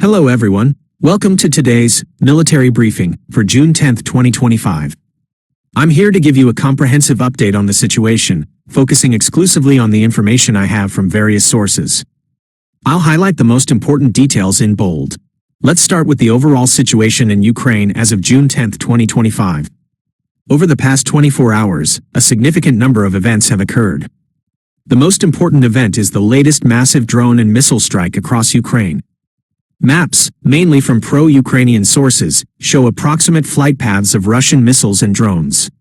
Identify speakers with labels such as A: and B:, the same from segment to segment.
A: Hello everyone, welcome to today's military briefing for June 10, 2025. I'm here to give you a comprehensive update on the situation, focusing exclusively on the information I have from various sources. I'll highlight the most important details in bold. Let's start with the overall situation in Ukraine as of June 10, 2025. Over the past 24 hours, a significant number of events have occurred. The most important event is the latest massive drone and missile strike across Ukraine. Maps, mainly from pro-Ukrainian sources, show approximate flight paths of Russian missiles and drones.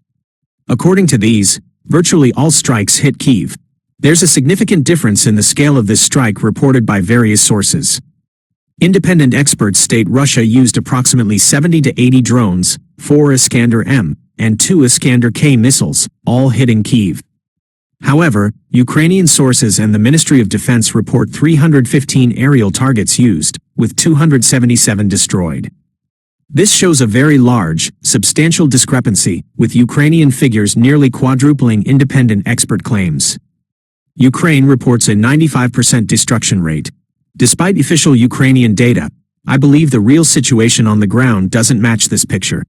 A: According to these, virtually all strikes hit Kyiv. There's a significant difference in the scale of this strike reported by various sources. Independent experts state Russia used approximately 70 to 80 drones, 4 Iskander-M, and 2 Iskander-K missiles, all hitting Kyiv. However, Ukrainian sources and the Ministry of Defense report 315 aerial targets used, with 277 destroyed. This shows a very large, substantial discrepancy, with Ukrainian figures nearly quadrupling independent expert claims. Ukraine reports a 95% destruction rate. Despite official Ukrainian data, I believe the real situation on the ground doesn't match this picture.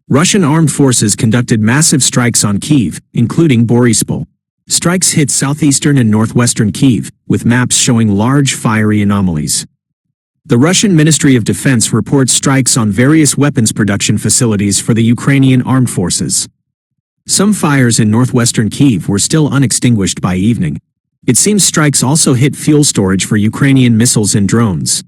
A: Russian armed forces conducted massive strikes on Kyiv, including Boryspil. Strikes hit southeastern and northwestern Kyiv, with maps showing large fiery anomalies. The Russian Ministry of Defense reports strikes on various weapons production facilities for the Ukrainian armed forces. Some fires in northwestern Kyiv were still unextinguished by evening. It seems strikes also hit fuel storage for Ukrainian missiles and drones.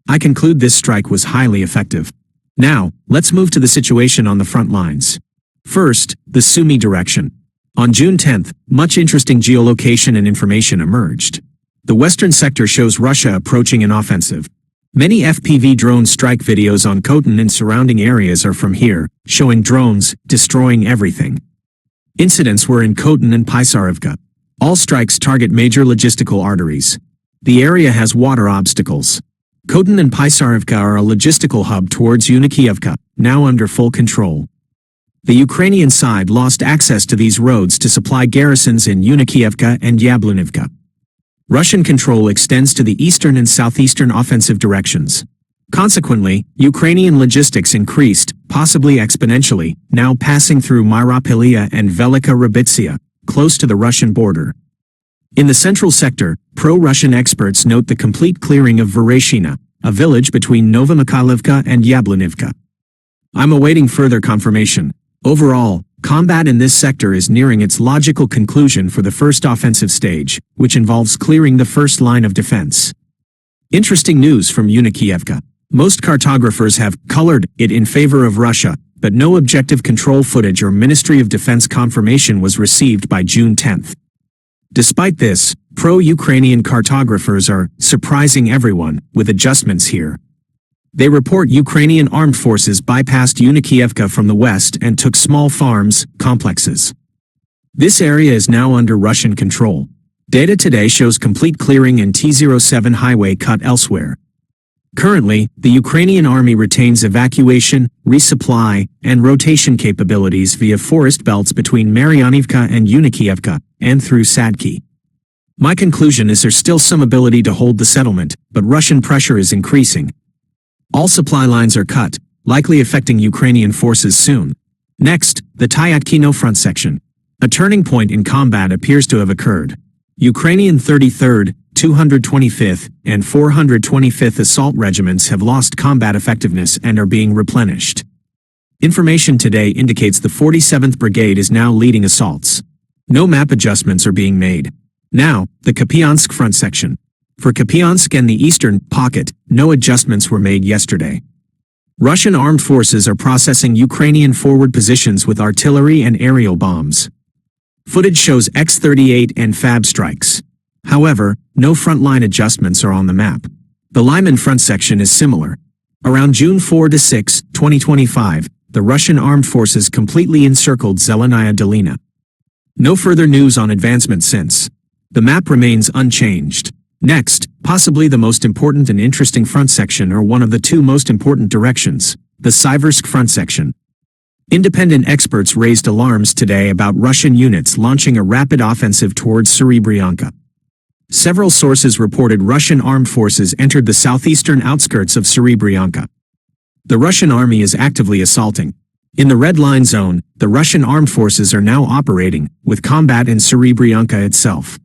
A: I conclude this strike was highly effective. Now, let's move to the situation on the front lines. First, the Sumy direction. On June 10, much interesting geolocation and information emerged. The western sector shows Russia approaching an offensive. Many FPV drone strike videos on Khotan and surrounding areas are from here, showing drones destroying everything. Incidents were in Khotan and Pisarivka. All strikes target major logistical arteries. The area has water obstacles. Khotan and Pisarivka are a logistical hub towards Unikiivka, now under full control. The Ukrainian side lost access to these roads to supply garrisons in Unikiivka and Yablunivka. Russian control extends to the eastern and southeastern offensive directions. Consequently, Ukrainian logistics increased, possibly exponentially, now passing through Myropilya and Velika Rybitsia, close to the Russian border. In the central sector, pro-Russian experts note the complete clearing of Vereshina, a village between Novomykhailivka and Yablunivka. I'm awaiting further confirmation. Overall, combat in this sector is nearing its logical conclusion for the first offensive stage, which involves clearing the first line of defense. Interesting news from Unikiivka. Most cartographers have colored it in favor of Russia, but no objective control footage or Ministry of Defense confirmation was received by June 10. Despite this, pro-Ukrainian cartographers are surprising everyone with adjustments here. They report Ukrainian armed forces bypassed Unikiivka from the west and took small farms, complexes. This area is now under Russian control. Data today shows complete clearing and T-07 highway cut elsewhere. Currently, the Ukrainian army retains evacuation, resupply, and rotation capabilities via forest belts between Maryanivka and Unikiivka, and through Sadki. My conclusion is there's still some ability to hold the settlement, but Russian pressure is increasing. All supply lines are cut, likely affecting Ukrainian forces soon. Next, the Tyatkino front section. A turning point in combat appears to have occurred. Ukrainian 33rd, 225th, and 425th Assault Regiments have lost combat effectiveness and are being replenished. Information today indicates the 47th Brigade is now leading assaults. No map adjustments are being made. Now, the Kupiansk front section. For Kupiansk and the eastern pocket, no adjustments were made yesterday. Russian armed forces are processing Ukrainian forward positions with artillery and aerial bombs. Footage shows X-38 and FAB strikes. However, no frontline adjustments are on the map. The Lyman front section is similar. Around June 4 to 6, 2025, the Russian armed forces completely encircled Zelenaya Dolina. No further news on advancement since. The map remains unchanged. Next, possibly the most important and interesting front section or one of the two most important directions, the Siversk front section. Independent experts raised alarms today about Russian units launching a rapid offensive towards Serebryanka. Several sources reported Russian armed forces entered the southeastern outskirts of Serebryanka. The Russian army is actively assaulting. In the Red Line zone, the Russian armed forces are now operating, with combat in Serebryanka itself.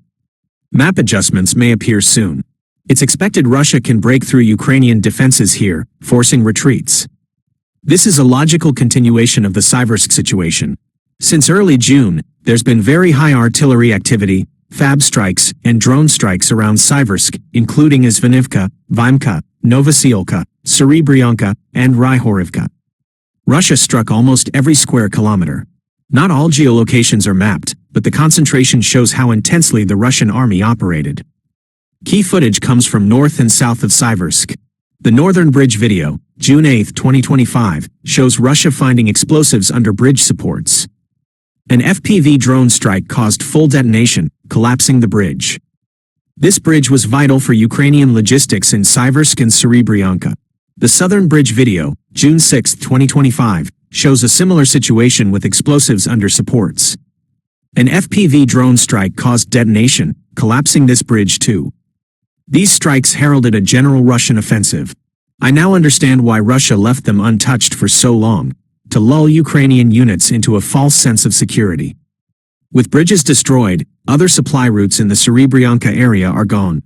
A: Map adjustments may appear soon. It's expected Russia can break through Ukrainian defenses here, forcing retreats. This is a logical continuation of the Siversk situation. Since early June, there's been very high artillery activity, FAB strikes, and drone strikes around Siversk, including Izvanivka, Vimka, Novosiolka, Serebryanka, and Ryhorivka. Russia struck almost every square kilometer. Not all geolocations are mapped, but the concentration shows how intensely the Russian army operated. Key footage comes from north and south of Siversk. The Northern Bridge video, June 8, 2025, shows Russia finding explosives under bridge supports. An FPV drone strike caused full detonation, collapsing the bridge. This bridge was vital for Ukrainian logistics in Siversk and Serebryanka. The Southern Bridge video, June 6, 2025, shows a similar situation with explosives under supports. An FPV drone strike caused detonation, collapsing this bridge too. These strikes heralded a general Russian offensive. I now understand why Russia left them untouched for so long, to lull Ukrainian units into a false sense of security. With bridges destroyed, other supply routes in the Serebryanka area are gone.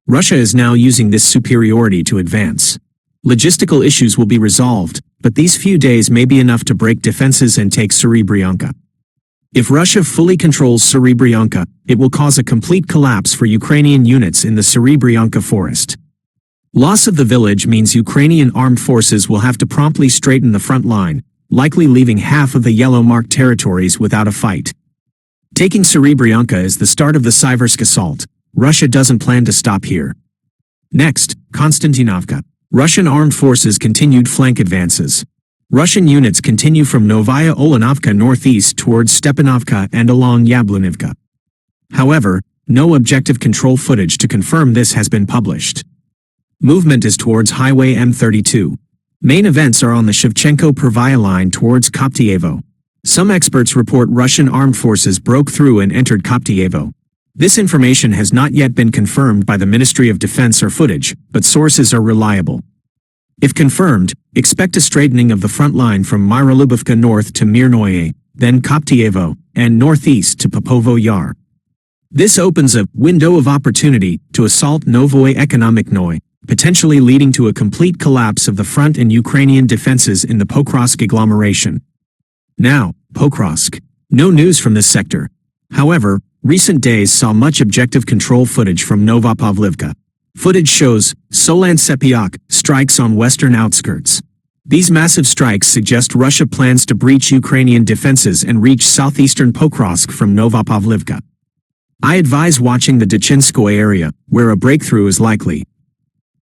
A: Russia is now using this superiority to advance. Logistical issues will be resolved, but these few days may be enough to break defenses and take Serebryanka. If Russia fully controls Serebryanka, it will cause a complete collapse for Ukrainian units in the Serebryanka forest. Loss of the village means Ukrainian armed forces will have to promptly straighten the front line, likely leaving half of the yellow-marked territories without a fight. Taking Serebryanka is the start of the Siversk assault. Russia doesn't plan to stop here. Next, Konstantinovka. Russian armed forces continued flank advances. Russian units continue from Novaya Olanovka northeast towards Stepanovka and along Yablunivka. However, no objective control footage to confirm this has been published. Movement is towards Highway M32. Main events are on the Shevchenko-Pervaya line towards Koptyevo. Some experts report Russian armed forces broke through and entered Koptyevo. This information has not yet been confirmed by the Ministry of Defense or footage, but sources are reliable. If confirmed, expect a straightening of the front line from Myrolubivka north to Mirnoye, then Koptyevo, and northeast to Popovo Yar. This opens a window of opportunity to assault Novoye Ekonomiknoye, potentially leading to a complete collapse of the front and Ukrainian defenses in the Pokrovsk agglomeration. Now, Pokrovsk. No news from this sector. However, recent days saw much objective control footage from Novopavlivka. Footage shows Solan-Sepyak strikes on western outskirts. These massive strikes suggest Russia plans to breach Ukrainian defenses and reach southeastern Pokrovsk from Novopavlivka. I advise watching the Dechinskoye area, where a breakthrough is likely.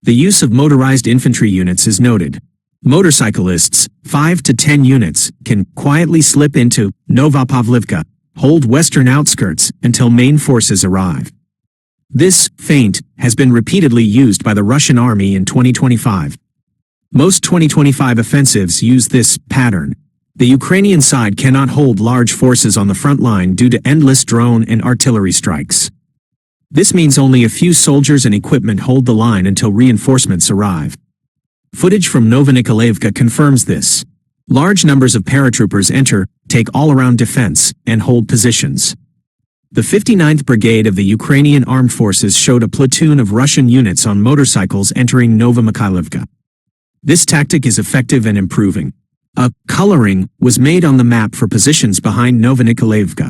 A: The use of motorized infantry units is noted. Motorcyclists, 5 to 10 units, can quietly slip into Novopavlivka, hold western outskirts until main forces arrive. This feint has been repeatedly used by the Russian army in 2025. Most 2025 offensives use this pattern. The Ukrainian side cannot hold large forces on the front line due to endless drone and artillery strikes. This means only a few soldiers and equipment hold the line until reinforcements arrive. Footage from Novonikolaevka confirms this. Large numbers of paratroopers enter, take all-around defense, and hold positions. The 59th Brigade of the Ukrainian Armed Forces showed a platoon of Russian units on motorcycles entering Novomykhailivka. This tactic is effective and improving. A coloring was made on the map for positions behind Novonikolaevka.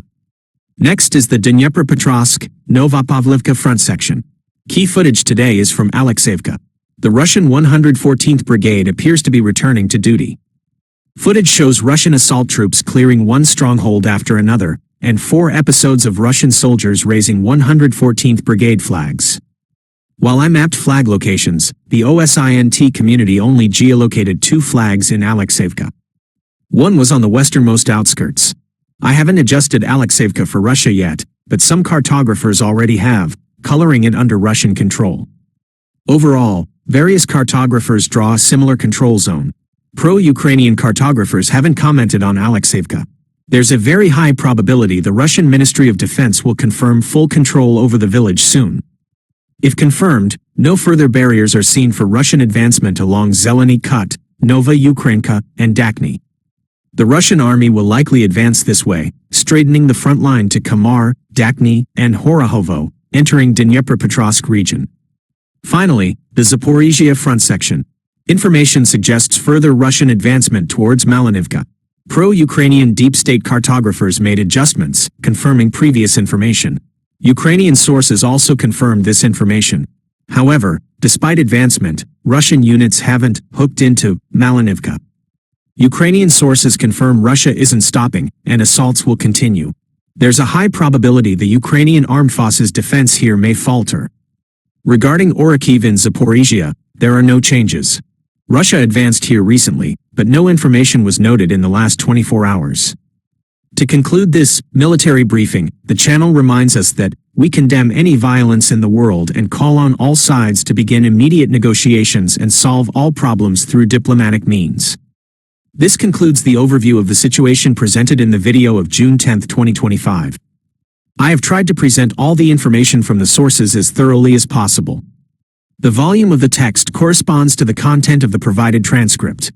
A: Next is the Dnepropetrovsk, Novopavlivka front section. Key footage today is from Alexeyevka. The Russian 114th Brigade appears to be returning to duty. Footage shows Russian assault troops clearing one stronghold after another, and 4 episodes of Russian soldiers raising 114th Brigade flags. While I mapped flag locations, the OSINT community only geolocated 2 flags in Alexeyevka. One was on the westernmost outskirts. I haven't adjusted Alexeyevka for Russia yet, but some cartographers already have, coloring it under Russian control. Overall, various cartographers draw a similar control zone. Pro-Ukrainian cartographers haven't commented on Alexeyevka. There's a very high probability the Russian Ministry of Defense will confirm full control over the village soon. If confirmed, no further barriers are seen for Russian advancement along Zeleny Kut, Nova Ukrainka, and Dakhny. The Russian army will likely advance this way, straightening the front line to Kamar, Dakhny, and Horohovo, entering Dnipropetrovsk region. Finally, the Zaporizhia front section. Information suggests further Russian advancement towards Malinivka. Pro-Ukrainian deep state cartographers made adjustments, confirming previous information. Ukrainian sources also confirmed this information. However, despite advancement, Russian units haven't hooked into Malinivka. Ukrainian sources confirm Russia isn't stopping, and assaults will continue. There's a high probability the Ukrainian armed forces' defense here may falter. Regarding Orikhiv and Zaporizhia, there are no changes. Russia advanced here recently, but no information was noted in the last 24 hours. To conclude this military briefing, the channel reminds us that we condemn any violence in the world and call on all sides to begin immediate negotiations and solve all problems through diplomatic means. This concludes the overview of the situation presented in the video of June 10, 2025. I have tried to present all the information from the sources as thoroughly as possible. The volume of the text corresponds to the content of the provided transcript.